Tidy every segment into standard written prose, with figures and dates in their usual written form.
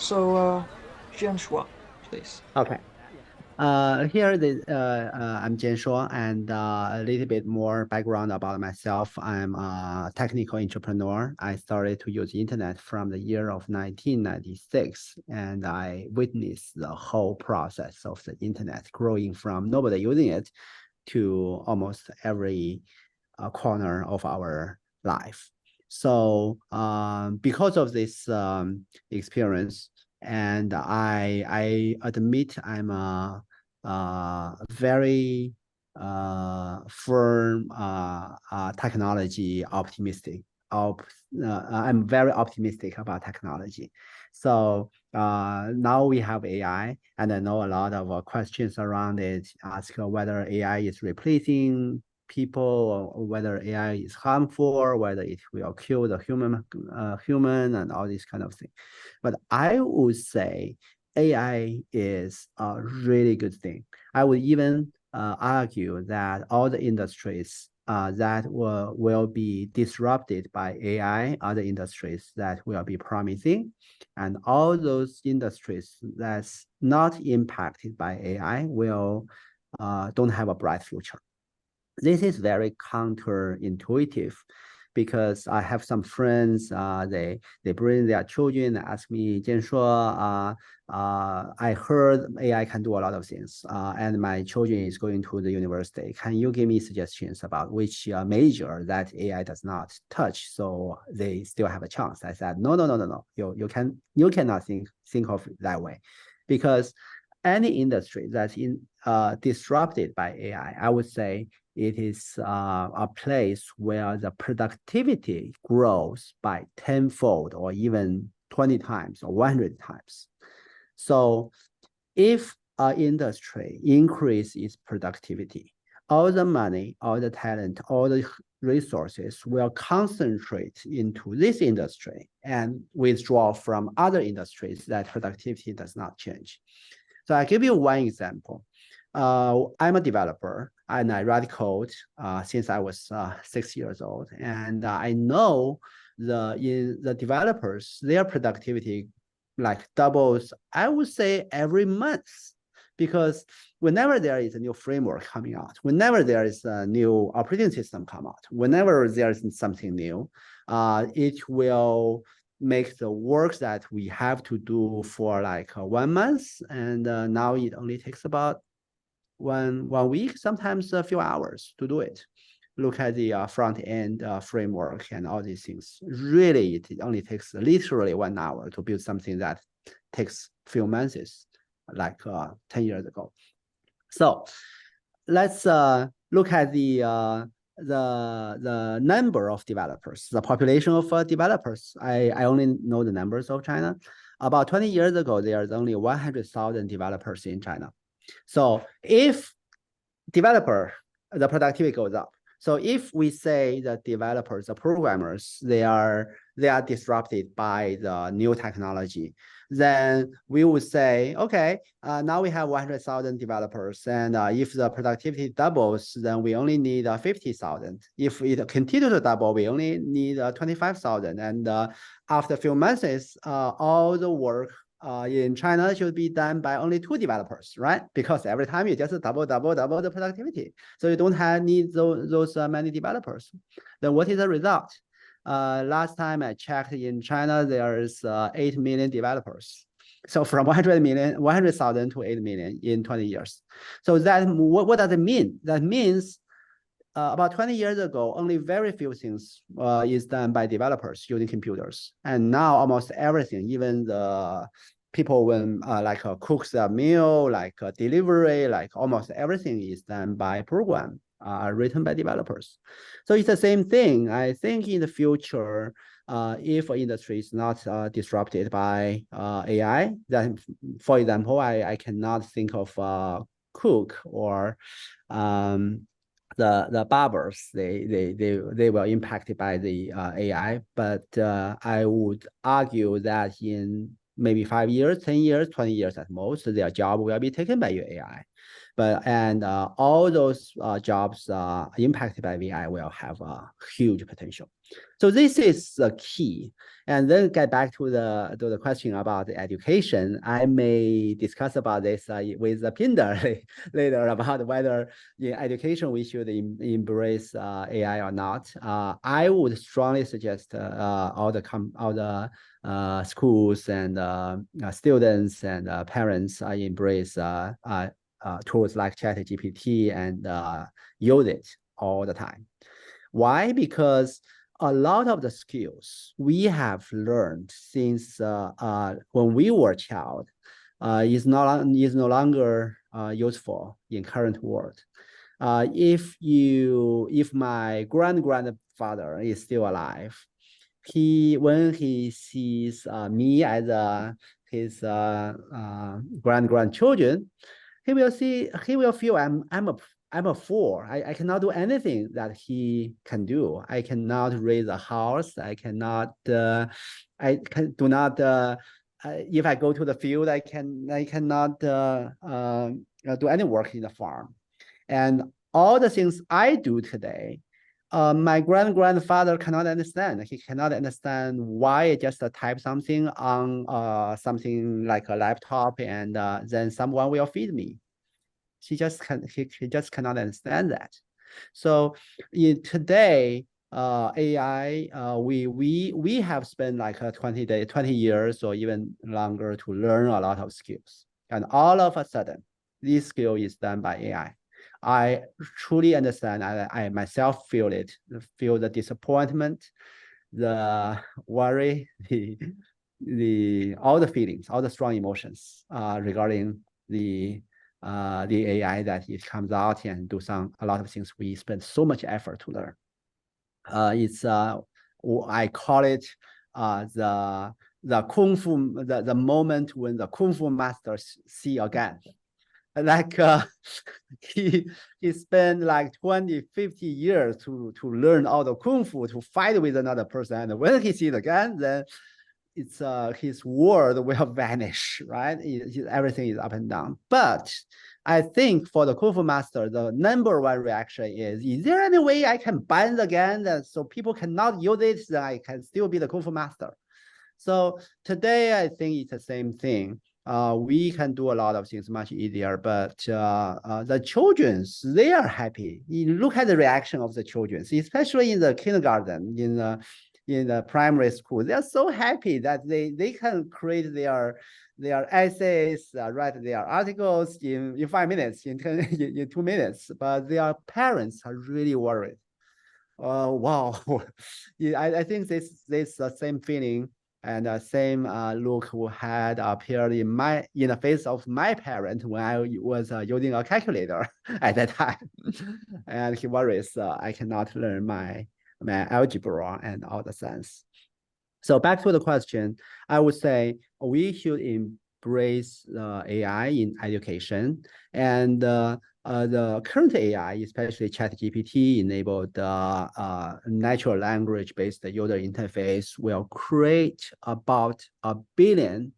So, Jian Shuo, please. Okay. I'm Jian Shuo, and a little bit more background about myself. I'm a technical entrepreneur. I started to use internet from the year of 1996, and I witnessed the whole process of the internet growing from nobody using it to almost every corner of our life. So because of this experience, and I admit I'm a very firm technology optimistic. Op, I'm very optimistic about technology. So now we have AI, and I know a lot of questions around it. Ask whether AI is replacing people, or whether AI is harmful, or whether it will kill the human, and all these kind of things. But I would say AI is a really good thing. I would even argue that all the industries that will be disrupted by AI, other industries that will be promising, and all those industries that's not impacted by AI will don't have a bright future. This is very counterintuitive because I have some friends, they bring their children and ask me, Jian Shuo, I heard AI can do a lot of things, and my children is going to the university. Can you give me suggestions about which major that AI does not touch, so they still have a chance? I said, no, no, no, no, no. You cannot think of it that way, because any industry that's disrupted by AI, I would say it is a place where the productivity grows by tenfold or even 20 times or 100 times. So if an industry increase its productivity, all the money, all the talent, all the resources will concentrate into this industry and withdraw from other industries that productivity does not change. So I give you one example. I'm a developer and I write code since I was 6 years old, and I know the developers, their productivity like doubles, I would say, every month, because whenever there is a new framework coming out, whenever there is a new operating system come out, whenever there is something new, it will make the work that we have to do for like 1 month, and now it only takes about one week, sometimes a few hours to do it. Look at the front end framework and all these things. Really, it only takes literally 1 hour to build something that takes few months, like 10 years ago. So let's look at the number of developers, the population of developers. I only know the numbers of China. About 20 years ago, there's only 100,000 developers in China. So if the productivity goes up. So if we say the developers, the programmers, they are disrupted by the new technology, then we would say, okay, now we have 100,000 developers, and if the productivity doubles, then we only need 50,000. If it continues to double, we only need 25,000. And after a few months, all the work in China should be done by only 2 developers, right? Because every time you just double the productivity. So you don't need those many developers. Then what is the result? Last time I checked in China, there's 8 million developers. So from 100,000 to 8 million in 20 years. So that what does it mean? That means about 20 years ago, only very few things is done by developers using computers. And now almost everything, even the people when like cooks the meal, like delivery, like almost everything is done by program written by developers. So it's the same thing. I think in the future, if an industry is not disrupted by AI, then, for example, I cannot think of cook or the barbers, they were impacted by the AI, but I would argue that in maybe 5 years, 10 years, 20 years at most, their job will be taken by AI. And all those jobs impacted by AI will have a huge potential. So this is the key. And then get back to the question about the education. I may discuss about this with Pinder later about whether in education we should embrace AI or not. I would strongly suggest all the schools and students and parents embrace tools like ChatGPT and use it all the time. Why? Because a lot of the skills we have learned since when we were a child is no longer useful in current world. If my grandfather is still alive, when he sees me as his grandchildren, he will feel I'm a fool. I cannot do anything that he can do. I cannot raise a house. I cannot. Do not. If I go to the field, I cannot do any work in the farm. And all the things I do today, my grandfather cannot understand. He cannot understand why I just type something on something like a laptop and then someone will feed me. He just cannot understand that. So today, AI, we have spent like 20 years or even longer to learn a lot of skills. And all of a sudden, this skill is done by AI. I truly understand. I myself feel the disappointment, the worry, all the feelings, all the strong emotions regarding the AI that it comes out and do a lot of things we spend so much effort to learn. It's I call it the kung fu the moment when the kung fu masters see again. Like he spent like 20-50 years to learn all the kung fu to fight with another person, and when he sees it again, then it's his world will vanish, right? Everything is up and down. But I think for the kung fu master, the number one reaction is there any way I can ban again so people cannot use it, that I can still be the kung fu master? So today, I think it's the same thing. We can do a lot of things much easier, but the children, they are happy. You look at the reaction of the children, especially in the kindergarten, in the primary school. They are so happy that they can create their essays, write their articles in 5 minutes, in 2 minutes. But their parents are really worried. Wow, yeah, I think this the same feeling and the same look who had appeared in the face of my parent when I was using a calculator at that time, and he worries I cannot learn my algebra and all the science. So back to the question, I would say we should embrace AI in education, and the current AI, especially ChatGPT enabled natural language-based user interface, will create about 1 billion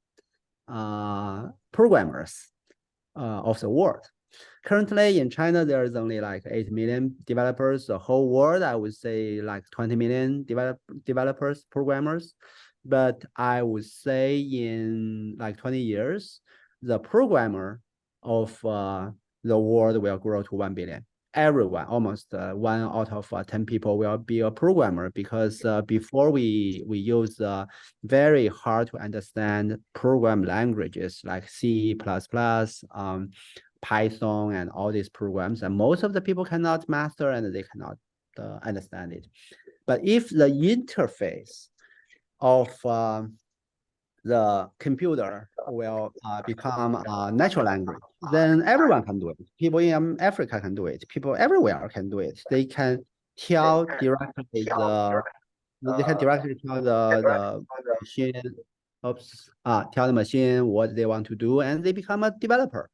programmers of the world. Currently in China, there is only like 8 million developers. The whole world, I would say like 20 million developers, programmers. But I would say in like 20 years, the programmer of the world will grow to 1 billion. Everyone, almost 1 out of 10 people will be a programmer, because before we use very hard to understand program languages like C++, Python, and all these programs, and most of the people cannot master and they cannot understand it. But if the interface of the computer will become a natural language, then everyone can do it. People in Africa can do it. People everywhere can do it. They can tell directly tell the machine, tell the machine what they want to do, and they become a developer.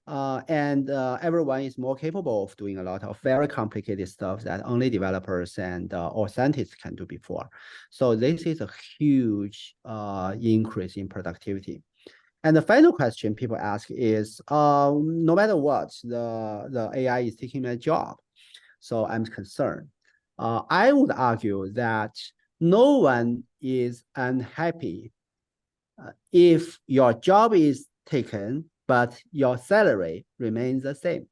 And everyone is more capable of doing a lot of very complicated stuff that only developers and or scientists can do before. So this is a huge increase in productivity. And the final question people ask is, no matter what, the AI is taking my job, so I'm concerned. I would argue that no one is unhappy if your job is taken, but your salary remains the same.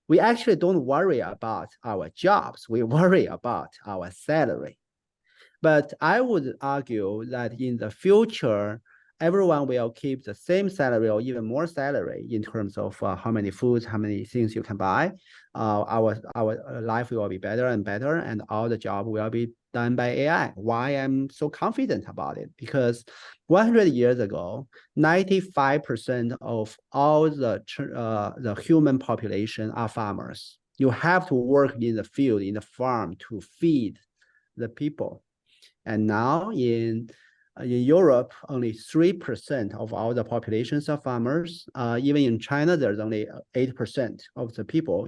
We actually don't worry about our jobs. We worry about our salary. But I would argue that in the future, everyone will keep the same salary or even more salary in terms of how many foods, how many things you can buy. Our life will be better and better, and all the job will be done by AI. Why I'm so confident about it? Because 100 years ago, 95% of all the human population are farmers. You have to work in the field, in the farm to feed the people. And now in Europe, only 3% of all the populations are farmers. Even in China, there's only 8% of the people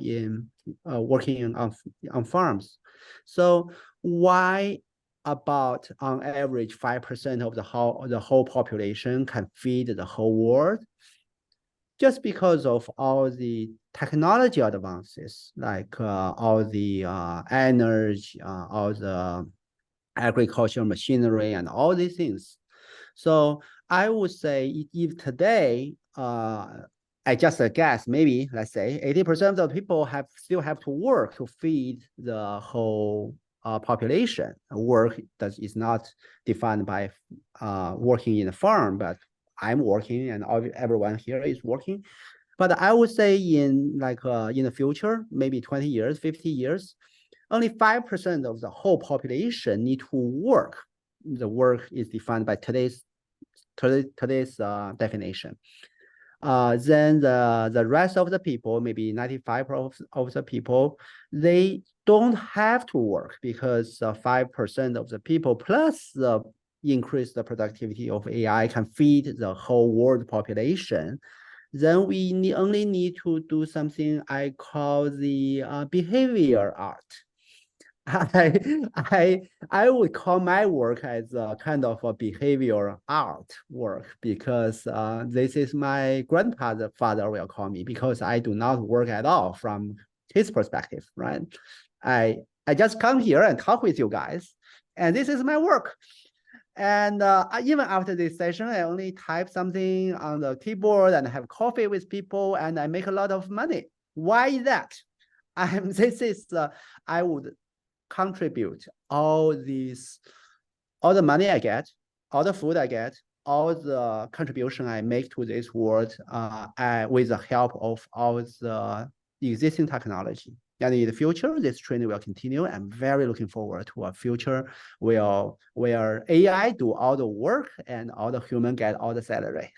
working on farms. So why about on average 5% of the whole population can feed the whole world? Just because of all the technology advances, like all the energy, all the agricultural machinery and all these things. So I would say if today, I just guess, maybe let's say 80% of the people still have to work to feed the whole population. Work that is not defined by working in a farm, but I'm working and everyone here is working. But I would say in the future, maybe 20 years, 50 years, only 5% of the whole population need to work. The work is defined by today's definition. Then the rest of the people, maybe 95% of the people, they don't have to work because 5% of the people plus the increase the productivity of AI can feed the whole world population. Then we only need to do something I call the behavior art. I would call my work as a kind of a behavioral art work because this is my grandfather father will call me because I do not work at all from his perspective, right? I just come here and talk with you guys, and this is my work. And even after this session, I only type something on the keyboard and have coffee with people, and I make a lot of money. Why is that? I would contribute all the money I get, all the food I get, all the contribution I make to this world with the help of all the existing technology. And in the future, this trend will continue. I'm very looking forward to a future where AI do all the work and all the human get all the salary.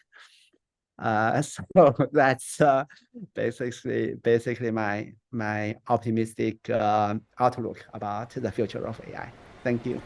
So that's basically my optimistic outlook about the future of AI. Thank you.